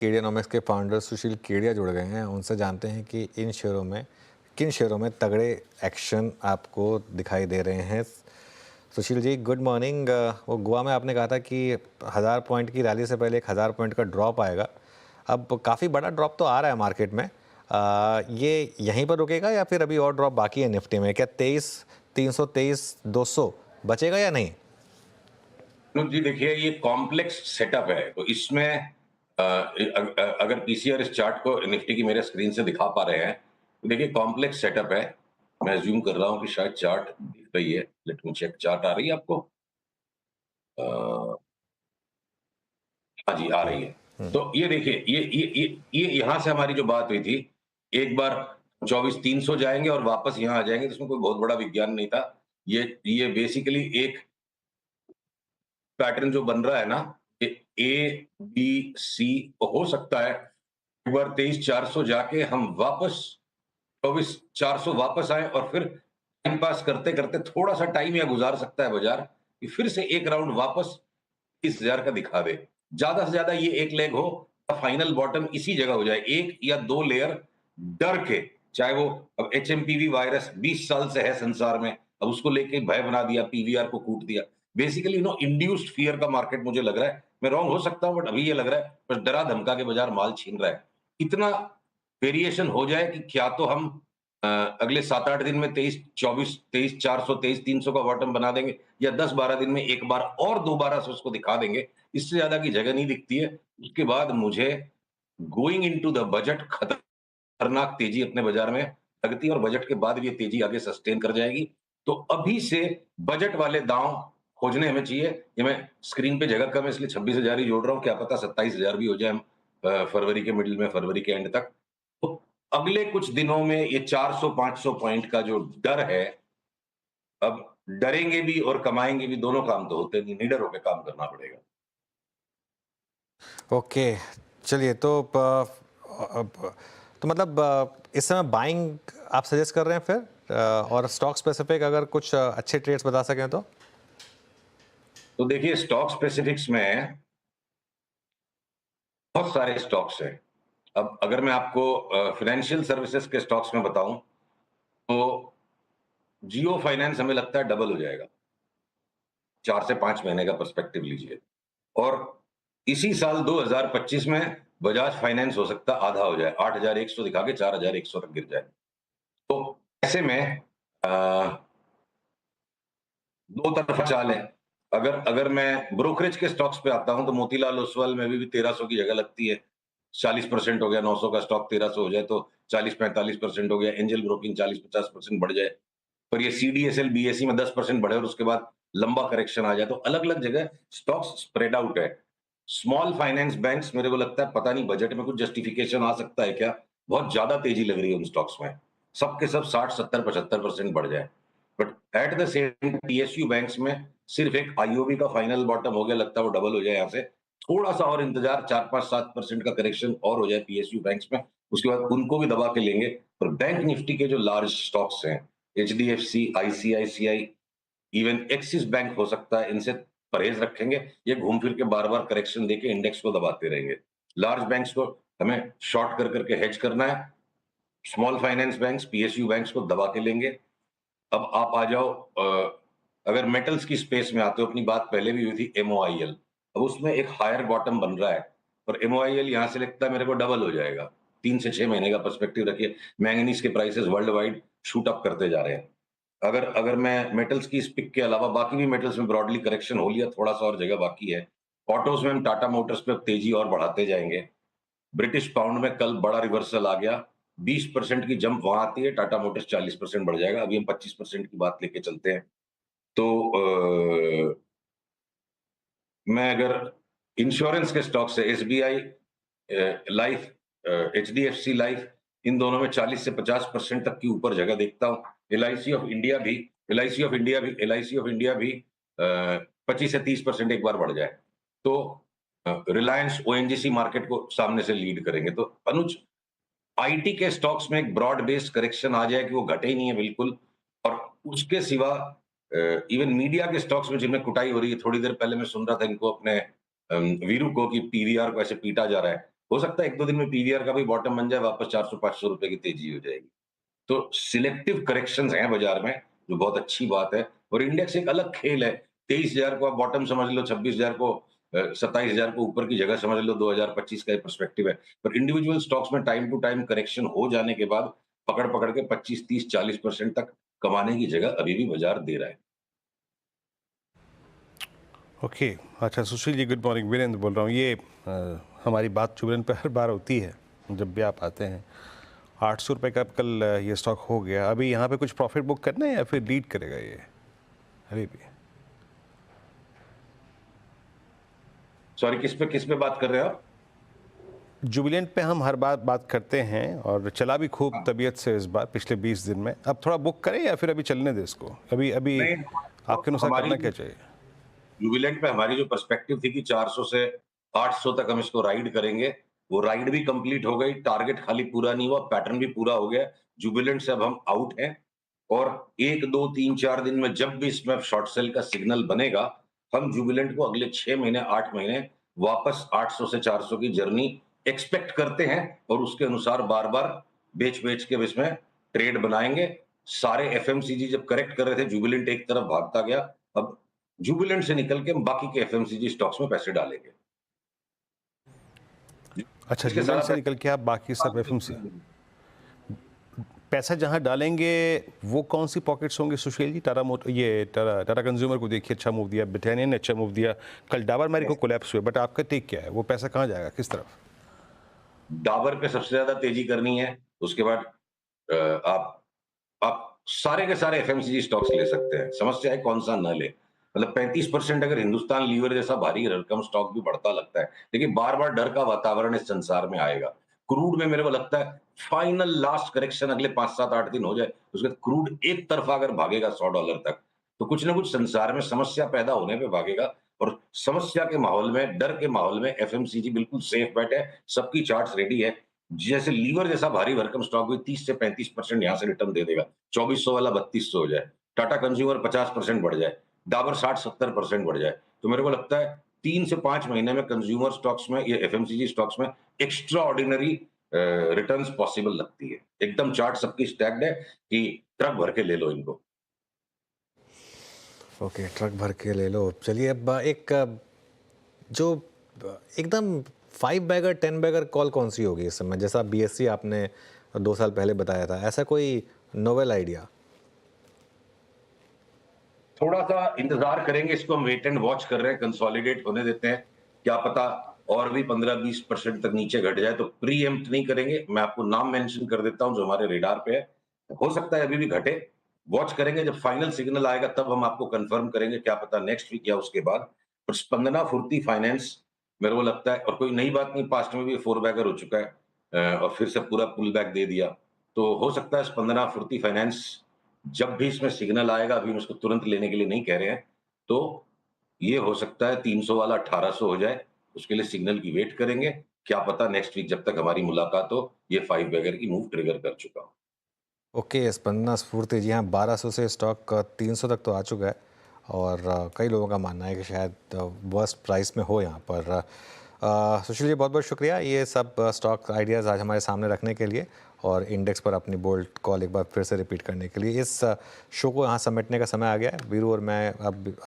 केडियानॉमिक्स के फाउंडर सुशील केडिया जुड़ गए हैं। उनसे जानते हैं कि किन शेयरों में तगड़े एक्शन आपको दिखाई दे रहे हैं। Sushil ji, good morning. वो गोवा में आपने कहा था कि 1000 पॉइंट की रैली से पहले 1000 पॉइंट का ड्रॉप आएगा। अब काफ़ी बड़ा ड्रॉप तो आ रहा है मार्केट में। ये यहीं पर रुकेगा या फिर अभी और ड्रॉप बाकी है निफ्टी में? क्या 23,323,200 बचेगा या नहीं? अनुज जी, देखिए ये कॉम्प्लेक्स सेटअप है, तो इसमें अगर पीसीआर इस चार्ट को निफ्टी की मेरे स्क्रीन से दिखा पा रहे हैं, तो देखिए कॉम्प्लेक्स सेटअप है। मैं अज्यूम कर रहा हूं कि शायद चार्ट दिख रही है। लेट मी चेक, चार्ट आ रही है आपको? हाँ जी, आ रही है। तो ये देखिए, ये यहाँ से हमारी जो बात हुई थी, एक बार 24,300 जाएंगे और वापस यहाँ आ जाएंगे, तो इसमें कोई बहुत बड़ा विज्ञान नहीं था। ये बेसिकली एक पैटर्न जो बन रहा है ना, कि ए बी सी हो सकता है एक बार 23,400 जाके हम वापस 24,400 वापस आए और फिर टाइम पास करते करते थोड़ा सा टाइम या गुजार सकता है बाजार कि फिर से एक राउंड वापस 30,000 का दिखा दे। ज्यादा से ज्यादा ये एक लेग हो, फाइनल बॉटम इसी जगह हो जाए, एक या दो लेयर डर के। चाहे वो अब एचएमपीवी वायरस 20 साल से है संसार में, अब उसको लेके भय बना दिया, पीवीआर को कूट दिया। बेसिकली इंड्यूस्ड फियर का मार्केट मुझे लग रहा है। मैं रॉन्ग हो सकता हूं, बट अभी ये लग रहा है बस डरा धमका के बाजार माल छीन रहा है। इतना वेरिएशन हो जाए कि क्या तो हम अगले 7-8 दिन में 23,24, 23,400, 23,300 का बॉटम बना देंगे, या 10-12 दिन में एक बार और दोबारा से उसको दिखा देंगे। इससे ज्यादा की जगह नहीं दिखती है। उसके बाद मुझे गोइंग इनटू द बजट खतरनाक तेजी अपने बाजार में लगती है, और बजट के बाद भी ये तेजी आगे सस्टेन कर जाएगी। तो अभी से बजट वाले दांव खोजने हमें चाहिए। ये मैं स्क्रीन पे जगह कम है इसलिए 26,000 ही जोड़ रहा हूँ, क्या पता 27,000 भी हो जाए हम फरवरी के मिडिल में, फरवरी के एंड तक। तो अगले कुछ दिनों में ये 400-500 पॉइंट का जो डर है, अब डरेंगे भी और कमाएंगे भी, दोनों काम तो होते नहीं, निडर होकर काम करना पड़ेगा। ओके, चलिए तो मतलब इस समय बाइंग आप सजेस्ट कर रहे हैं फिर? और स्टॉक स्पेसिफिक अगर कुछ अच्छे ट्रेड्स बता सकें तो देखिए, स्टॉक स्पेसिफिक्स में बहुत सारे स्टॉक्स हैं। अब अगर मैं आपको फाइनेंशियल सर्विसेज के स्टॉक्स में बताऊं, तो जियो फाइनेंस हमें लगता है डबल हो जाएगा। 4 से 5 महीने का पर्सपेक्टिव लीजिए। और इसी साल 2025 में बजाज फाइनेंस हो सकता है आधा हो जाए, 8,100 दिखा के 4,100 तक गिर जाए। तो ऐसे में दो तरफा चाल है। अगर अगर मैं ब्रोकरेज के स्टॉक्स पे आता हूं, तो मोतीलाल ओसवाल में भी 1300 की जगह लगती है। 40% हो गया, 900 का स्टॉक 1300 हो जाए तो 40-45% हो गया। एंजल ब्रोकिंग 40-50% बढ़ जाए, पर ये सीडीएसएल बीएसई में 10% बढ़े और उसके बाद लंबा करेक्शन आ जाए, तो अलग अलग जगह स्टॉक्स स्प्रेड आउट है। स्मॉल फाइनेंस बैंक्स, मेरे को लगता है पता नहीं बजट में कुछ जस्टिफिकेशन आ सकता है क्या, बहुत ज्यादा तेजी लग रही है उन स्टॉक्स में, सबके सब 60-70-75% बढ़ जाए। But at the same PSU banks में सिर्फ एक आईओबी का फाइनल बॉटम हो गया, लगता है वो डबल हो जाए यहाँ से। थोड़ा सा और इंतजार, 4-5-7% का करेक्शन और हो जाए पीएसयू बैंक्स में, उसके बाद उनको भी दबा के लेंगे। पर बैंक निफ्टी के जो लार्ज स्टॉक्स हैं, HDFC, ICICI, even axis bank हो सकता है, इनसे परहेज रखेंगे। ये घूम फिर के बार बार करेक्शन देके इंडेक्स को दबाते रहेंगे। लार्ज बैंक्स को हमें शॉर्ट कर करके हेज करना है, small finance banks, PSU banks को दबा के लेंगे। अब आप आ जाओ, अगर मेटल्स की स्पेस में आते हो, अपनी बात पहले भी हुई थी एमओआईएल, अब उसमें एक हायर बॉटम बन रहा है, और एमओआईएल यहां से लगता है मेरे को डबल हो जाएगा। 3 से 6 महीने का पर्सपेक्टिव रखिए। मैंगनीज के prices world wide shoot up करते जा रहे हैं। अगर अगर मैं मेटल्स की इस पिक के अलावा बाकी भी मेटल्स में ब्रॉडली करेक्शन हो लिया, थोड़ा सा और जगह बाकी है। ऑटोज में हम टाटा मोटर्स पे तेजी और बढ़ाते जाएंगे। ब्रिटिश पाउंड में कल बड़ा रिवर्सल आ गया, 20% की जंप वहां आती है, टाटा मोटर्स 40% बढ़ जाएगा। अभी हम 25% की बात लेके चलते हैं। तो मैं अगर इंश्योरेंस के स्टॉक से एसबीआई लाइफ, एचडीएफसी लाइफ, इन दोनों में 40 से 50% तक की ऊपर जगह देखता हूँ। एलआईसी ऑफ इंडिया भी एलआईसी ऑफ इंडिया भी 25 से 30% एक बार बढ़ जाए, तो रिलायंस ओएनजीसी मार्केट को सामने से लीड करेंगे। तो अनुज, आईटी के स्टॉक्स में एक ब्रॉड बेस्ड करेक्शन आ जाए कि वो घटे ही नहीं है बिल्कुल, और उसके सिवा इवन मीडिया के स्टॉक्स में जिनमें कुटाई हो रही है, थोड़ी देर पहले मैं सुन रहा था इनको अपने वीरू को कि पीवीआर को ऐसे पीटा जा रहा है, हो सकता है 1-2 दिन में पीवीआर का भी बॉटम बन जाए, वापस 400-500 रुपए की तेजी हो जाएगी। तो सिलेक्टिव करेक्शंस हैं बाजार में, जो बहुत अच्छी बात है। और इंडेक्स एक अलग खेल है। 23,000 को आप बॉटम समझ लो, 26,000 को 27,000 को ऊपर की जगह समझ लो, 2025 का एक पर्सपेक्टिव है। पर इंडिविजुअल स्टॉक्स में टाइम टू टाइम करेक्शन हो जाने के बाद पकड़-पकड़ के 25, 30, 40% तक कमाने की जगह अभी भी बाजार दे रहा है। ओके। अच्छा सुशील जी, गुड मॉर्निंग, वीरेंद्र बोल रहा हूँ। ये हमारी बात जुबरन पे हर बार होती है जब भी आप आते हैं। 800 रुपये का कल ये स्टॉक हो गया, अभी यहाँ पे कुछ प्रॉफिट बुक करना है या फिर लीड करेगा ये अभी भी? सॉरी, किस पे बात कर रहे हो आप? जुबिलेंट पे हम हर बार बात करते हैं और चला भी खूब तबीयत से इस बार पिछले 20 दिन में। अब थोड़ा बुक करें या फिर अभी चलने दें इसको? अभी अभी नहीं, आपके अनुसार हमारी करना क्या चाहिए? जुबिलेंट पे हमारी जो पर्सपेक्टिव थी कि 400 से 800 तक हम इसको राइड करेंगे, वो राइड भी कंप्लीट हो गई। टारगेट खाली पूरा नहीं हुआ, पैटर्न भी पूरा हो गया। जुबिलेंट से अब हम आउट हैं और 1, 2, 3, 4 दिन में जब भी इसमें शॉर्ट सेल का सिग्नल बनेगा, हम जुबिलेंट को अगले 6 महीने, 8 महीने वापस 800 से 400 की जर्नी एक्सपेक्ट करते हैं और उसके अनुसार बार-बार बेच-बेच के इसमें ट्रेड बनाएँगे। सारे एफएमसीजी जब करेक्ट कर रहे थे, जुबिलेंट एक तरफ भागता गया। अब जुबिलेंट से निकल के हम बाकी के एफएमसीजी स्टॉक्स में पैसे डालेंगे। अच्छा, इसके जुबिलेंट सारा से निकल के आप बाकी सब एफएमसी पैसा जहां डालेंगे, वो कौन सी पॉकेट्स होंगे सुशील जी? टाटा कंज्यूमर को देखिए अच्छा मूव दिया, ब्रिटानिया ने अच्छा मूव दिया, कल डाबर मैरी को कोलैप्स हुए, बट आपका टेक क्या है? वो पैसा कहाँ जाएगा, किस तरफ? डाबर पे सबसे ज्यादा तेजी करनी है। उसके बाद आप सारे के सारे एफएमसीजी स्टॉक्स ले सकते हैं। समस्या है कौन सा न ले। मतलब 35% अगर हिंदुस्तान लीवर जैसा भारी भरकम स्टॉक भी बढ़ता लगता है, लेकिन बार-बार डर का वातावरण इस संसार में आएगा। क्रूड में मेरे को लगता है फाइनल लास्ट करेक्शन अगले 5, 7, 8 दिन हो जाए, उसके बाद क्रूड एक तरफा अगर भागेगा $100 तक, तो कुछ ना कुछ संसार में समस्या पैदा होने पे भागेगा। और समस्या के माहौल में, डर के माहौल में एफएमसीजी बिल्कुल सेफ बेट है। सबकी चार्ट्स रेडी है। जैसे लीवर जैसा भारी भरकम स्टॉक भी 30 से 35% यहां से रिटर्न दे देगा। 2400 वाला 3200 हो जाए, टाटा कंज्यूमर 50% बढ़ जाए, डाबर 60-70% बढ़ जाए, तो मेरे को लगता है 3 से 5 महीने में कंज्यूमर स्टॉक्स में, ये एफएमसीजी स्टॉक्स में एक्स्ट्रा ऑर्डिनरी रिटर्न्स पॉसिबल लगती है। एकदम चार्ट सबकी स्टैक्ड है कि ट्रक भर के ले लो इनको। ओके, ट्रक भर के ले लो। चलिए अब जो एकदम 5 बैगर 10 बैगर कॉल कौन सी होगी इस समय? जैसा बीएससी आपने 2 साल पहले बताया था, ऐसा कोई नोवेल आइडिया? थोड़ा-सा इंतज़ार करेंगे, इसको हम वेट एंड वॉच कर रहे हैं, कंसोलिडेट होने देते हैं। क्या पता और भी 15-20% तक नीचे घट जाए, तो प्रीएम्प्ट नहीं करेंगे। मैं आपको नाम मेंशन कर देता हूँ जो हमारे रेडार पे है। हो सकता है अभी भी घटे, वॉच करेंगे, जब फाइनल सिग्नल आएगा तब हम आपको कन्फर्म करेंगे, क्या पता नेक्स्ट वीक या उसके बाद। पर स्पंदना फुर्ती फाइनेंस मेरे को लगता है, और कोई नई बात नहीं, पास्ट में भी 4 बैगर हो चुका है और फिर से पूरा पुल बैक दे दिया। तो हो सकता है स्पंदना फुर्ती फाइनेंस, जब भी इसमें सिग्नल आएगा, अभी हम इसको तुरंत लेने के लिए नहीं कह रहे हैं, तो ये हो सकता है 300 वाला 1800 हो जाए, उसके लिए सिग्नल की वेट करेंगे। क्या पता नेक्स्ट वीक जब तक हमारी मुलाकात हो, ये 5 बैगर की मूव ट्रिगर कर चुका हो। ओके, स्पंदना स्फूर्ति, जी हाँ, 1200 से स्टॉक 300 तक तो आ चुका है और कई लोगों का मानना है कि शायद वर्स्ट प्राइस में हो यहाँ पर। सुशील जी, बहुत बहुत शुक्रिया ये सब स्टॉक आइडियाज़ आज हमारे सामने रखने के लिए और इंडेक्स पर अपनी बोल्ड कॉल एक बार फिर से रिपीट करने के लिए। इस शो को यहाँ समेटने का समय आ गया है। वीरू और मैं अब